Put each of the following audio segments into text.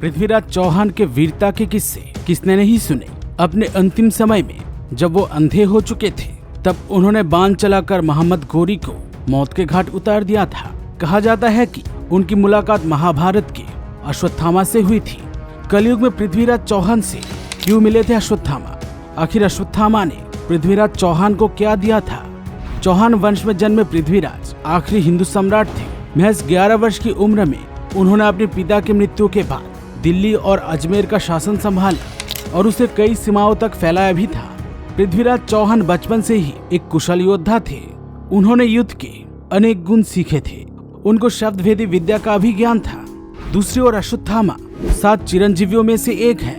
पृथ्वीराज चौहान के वीरता के किस्से किसने नहीं सुने। अपने अंतिम समय में जब वो अंधे हो चुके थे तब उन्होंने बाण चलाकर मोहम्मद गोरी को मौत के घाट उतार दिया था। कहा जाता है कि उनकी मुलाकात महाभारत के अश्वत्थामा से हुई थी। कलयुग में पृथ्वीराज चौहान से क्यों मिले थे अश्वत्थामा? आखिर अश्वत्थामा ने पृथ्वीराज चौहान को क्या दिया था? चौहान वंश में जन्मे पृथ्वीराज आखिरी हिंदू सम्राट थे। महज 11 वर्ष की उम्र में उन्होंने अपने पिता की मृत्यु के बाद दिल्ली और अजमेर का शासन संभाला और उसे कई सीमाओं तक फैलाया भी था। पृथ्वीराज चौहान बचपन से ही एक कुशल योद्धा थे। उन्होंने युद्ध के अनेक गुण सीखे थे। उनको शब्दभेदी विद्या का भी ज्ञान था। दूसरी ओर अश्वत्थामा 7 चिरंजीवियों में से एक है।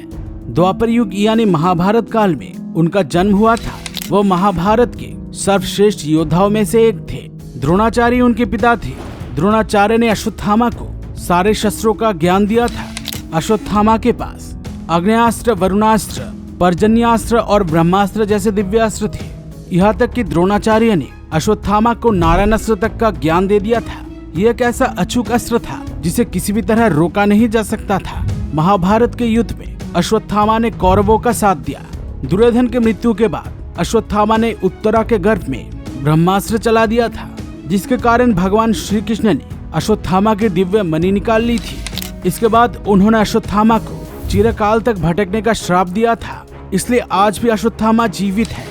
द्वापर युग यानी महाभारत काल में उनका जन्म हुआ था। वो महाभारत के सर्वश्रेष्ठ योद्धाओं में से एक थे। द्रोणाचार्य उनके पिता थे। द्रोणाचार्य ने अश्वत्थामा को सारे शस्त्रों का ज्ञान दिया था। अश्वत्थामा के पास आग्नेयास्त्र, वरुणास्त्र, पर्जन्यास्त्र और ब्रह्मास्त्र जैसे दिव्यास्त्र थे। यहाँ तक कि द्रोणाचार्य ने अश्वत्थामा को नारायणास्त्र तक का ज्ञान दे दिया था। यह एक ऐसा अचूक अस्त्र था जिसे किसी भी तरह रोका नहीं जा सकता था। महाभारत के युद्ध में अश्वत्थामा ने कौरवों का साथ दिया। दुर्योधन की मृत्यु के बाद अश्वत्थामा ने उत्तरा के गर्भ में ब्रह्मास्त्र चला दिया था, जिसके कारण भगवान श्री कृष्ण ने अश्वत्थामा की दिव्य मणि निकाल ली थी। इसके बाद उन्होंने अश्वत्थामा को चिरकाल तक भटकने का श्राप दिया था। इसलिए आज भी अश्वत्थामा जीवित है।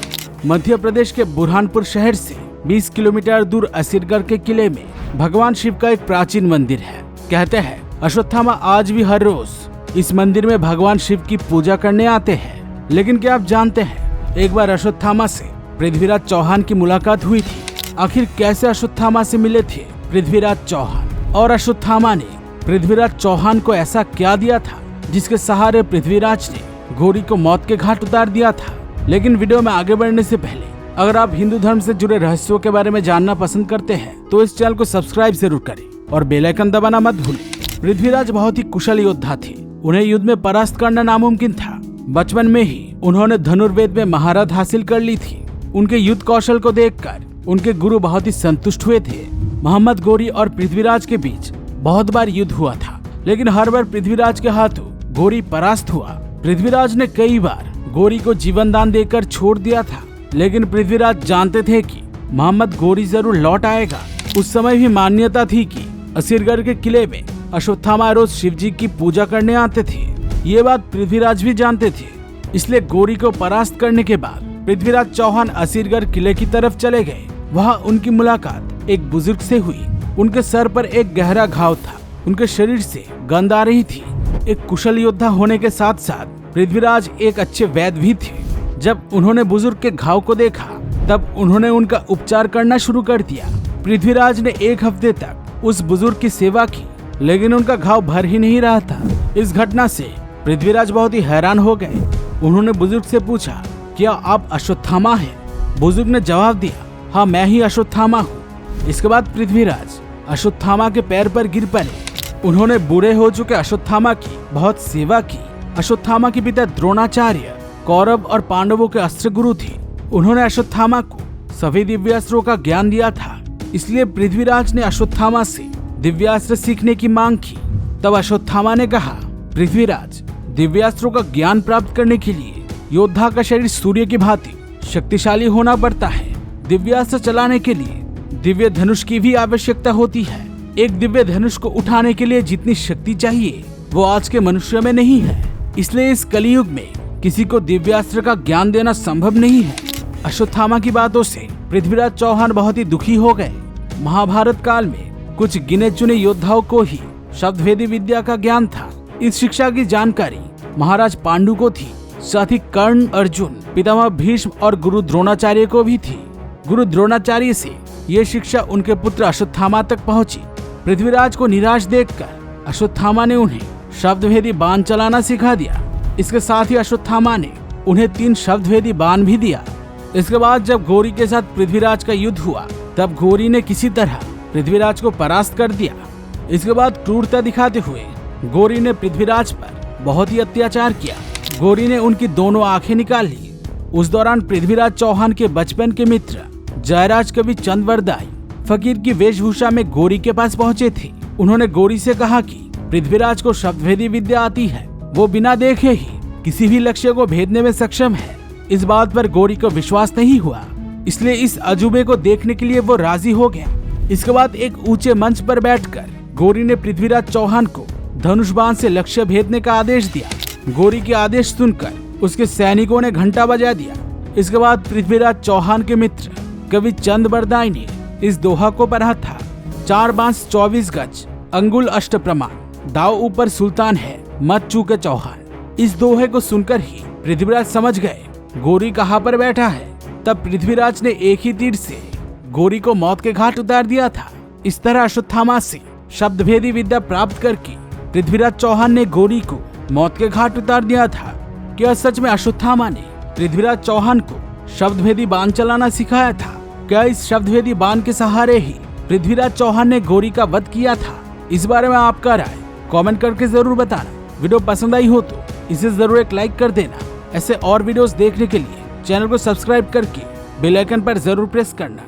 मध्य प्रदेश के बुरहानपुर शहर से 20 किलोमीटर दूर असीरगढ़ के किले में भगवान शिव का एक प्राचीन मंदिर है। कहते हैं अश्वत्थामा आज भी हर रोज इस मंदिर में भगवान शिव की पूजा करने आते हैं। लेकिन क्या आप जानते हैं, एक बार अश्वत्थामा से पृथ्वीराज चौहान की मुलाकात हुई थी। आखिर कैसे अश्वत्थामा से मिले थे पृथ्वीराज चौहान? और अश्वत्थामा ने पृथ्वीराज चौहान को ऐसा क्या दिया था जिसके सहारे पृथ्वीराज ने गोरी को मौत के घाट उतार दिया था? लेकिन वीडियो में आगे बढ़ने से पहले अगर आप हिंदू धर्म से जुड़े रहस्यों के बारे में जानना पसंद करते हैं तो इस चैनल को सब्सक्राइब जरूर करें और बेल आइकन दबाना मत भूलें। पृथ्वीराज बहुत ही कुशल योद्धा थे। उन्हें युद्ध में परास्त करना नामुमकिन था। बचपन में ही उन्होंने धनुर्वेद में महारत हासिल कर ली थी। उनके युद्ध कौशल को देखकर उनके गुरु बहुत ही संतुष्ट हुए थे। मोहम्मद गोरी और पृथ्वीराज के बीच बहुत बार युद्ध हुआ था, लेकिन हर बार पृथ्वीराज के हाथों गोरी परास्त हुआ। पृथ्वीराज ने कई बार गोरी को जीवन दान देकर छोड़ दिया था, लेकिन पृथ्वीराज जानते थे कि मोहम्मद गोरी जरूर लौट आएगा। उस समय भी मान्यता थी कि असीरगढ़ के किले में अश्वत्थामा रोज शिव जी की पूजा करने आते थे। ये बात पृथ्वीराज भी जानते थे। इसलिए गोरी को परास्त करने के बाद पृथ्वीराज चौहान असीरगढ़ किले की तरफ चले गए। वहाँ उनकी मुलाकात एक बुजुर्ग से हुई। उनके सर पर एक गहरा घाव था। उनके शरीर से गंध आ रही थी। एक कुशल योद्धा होने के साथ साथ पृथ्वीराज एक अच्छे वैद्य भी थे। जब उन्होंने बुजुर्ग के घाव को देखा तब उन्होंने उनका उपचार करना शुरू कर दिया। पृथ्वीराज ने 1 हफ्ते तक उस बुजुर्ग की सेवा की, लेकिन उनका घाव भर ही नहीं रहा था। इस घटना से पृथ्वीराज बहुत ही हैरान हो गए। उन्होंने बुजुर्ग से पूछा, क्या आप अश्वत्थामा हैं? बुजुर्ग ने जवाब दिया, हाँ मैं ही अश्वत्थामा हूँ। इसके बाद पृथ्वीराज अश्वत्थामा के पैर पर गिर पड़े। उन्होंने बूढ़े हो चुके अश्वत्थामा की बहुत सेवा की। अश्वत्थामा के पिता द्रोणाचार्य कौरव और पांडवों के अस्त्र गुरु थे। उन्होंने अश्वत्थामा को सभी दिव्यास्त्रों का ज्ञान दिया था। इसलिए पृथ्वीराज ने अश्वत्थामा से दिव्यास्त्र सीखने की मांग की। तब अश्वत्थामा ने कहा, पृथ्वीराज, दिव्यास्त्रों का ज्ञान प्राप्त करने के लिए योद्धा का शरीर सूर्य की भांति शक्तिशाली होना पड़ता है। दिव्यास्त्र चलाने के लिए दिव्य धनुष की भी आवश्यकता होती है। एक दिव्य धनुष को उठाने के लिए जितनी शक्ति चाहिए वो आज के मनुष्य में नहीं है। इसलिए इस कलयुग में किसी को दिव्यास्त्र का ज्ञान देना संभव नहीं है। अश्वत्थामा की बातों से पृथ्वीराज चौहान बहुत ही दुखी हो गए। महाभारत काल में कुछ गिने चुने योद्धाओं को ही शब्दभेदी विद्या का ज्ञान था। इस शिक्षा की जानकारी महाराज पांडु को थी। साथ ही कर्ण, अर्जुन, पितामह भीष्म और गुरु द्रोणाचार्य को भी थी। गुरु द्रोणाचार्य से ये शिक्षा उनके पुत्र अश्वत्थामा तक पहुंची। पृथ्वीराज को निराश देखकर अश्वत्थामा ने उन्हें शब्दभेदी बाण चलाना सिखा दिया। इसके साथ ही अश्वत्थामा ने उन्हें 3 शब्दभेदी बाण भी दिया। इसके बाद जब गोरी के साथ पृथ्वीराज का युद्ध हुआ तब गोरी ने किसी तरह पृथ्वीराज को परास्त कर दिया। इसके बाद क्रूरता दिखाते हुए गोरी ने पृथ्वीराज पर बहुत ही अत्याचार किया। गोरी ने उनकी दोनों आंखें निकाल ली। उस दौरान पृथ्वीराज चौहान के बचपन के मित्र जयराज कवि चंदवरदाई फकीर की वेशभूषा में गोरी के पास पहुंचे थे। उन्होंने गोरी से कहा कि पृथ्वीराज को शब्दभेदी विद्या आती है। वो बिना देखे ही किसी भी लक्ष्य को भेदने में सक्षम है। इस बात पर गौरी को विश्वास नहीं हुआ, इसलिए इस अजूबे को देखने के लिए वो राजी हो गया। इसके बाद एक ऊंचे मंच पर बैठकर गौरी ने पृथ्वीराज चौहान को धनुष बाण से लक्ष्य भेदने का आदेश दिया। गौरी के आदेश सुनकर उसके सैनिकों ने घंटा बजा दिया। इसके बाद पृथ्वीराज चौहान के मित्र कवि चंद बरदाई ने इस दोहा को पढ़ा था। 4 बांस 24 गज, अंगुल अष्ट प्रमाण, दाव ऊपर सुल्तान है, मत चूके चौहान। इस दोहे को सुनकर ही पृथ्वीराज समझ गए गौरी कहाँ पर बैठा है। तब पृथ्वीराज ने एक ही तीर से गौरी को मौत के घाट उतार दिया था। इस तरह अश्वत्थामा से शब्दभेदी विद्या प्राप्त करके पृथ्वीराज चौहान ने गौरी को मौत के घाट उतार दिया था। क्या सच में अश्वत्थामा ने पृथ्वीराज चौहान को शब्दभेदी बाण चलाना सिखाया था? क्या इस शब्दभेदी बाण के सहारे ही पृथ्वीराज चौहान ने गौरी का वध किया था? इस बारे में आपका राय कमेंट करके जरूर बताना। वीडियो पसंद आई हो तो इसे जरूर एक लाइक कर देना। ऐसे और वीडियोस देखने के लिए चैनल को सब्सक्राइब करके बेल आइकन पर जरूर प्रेस करना।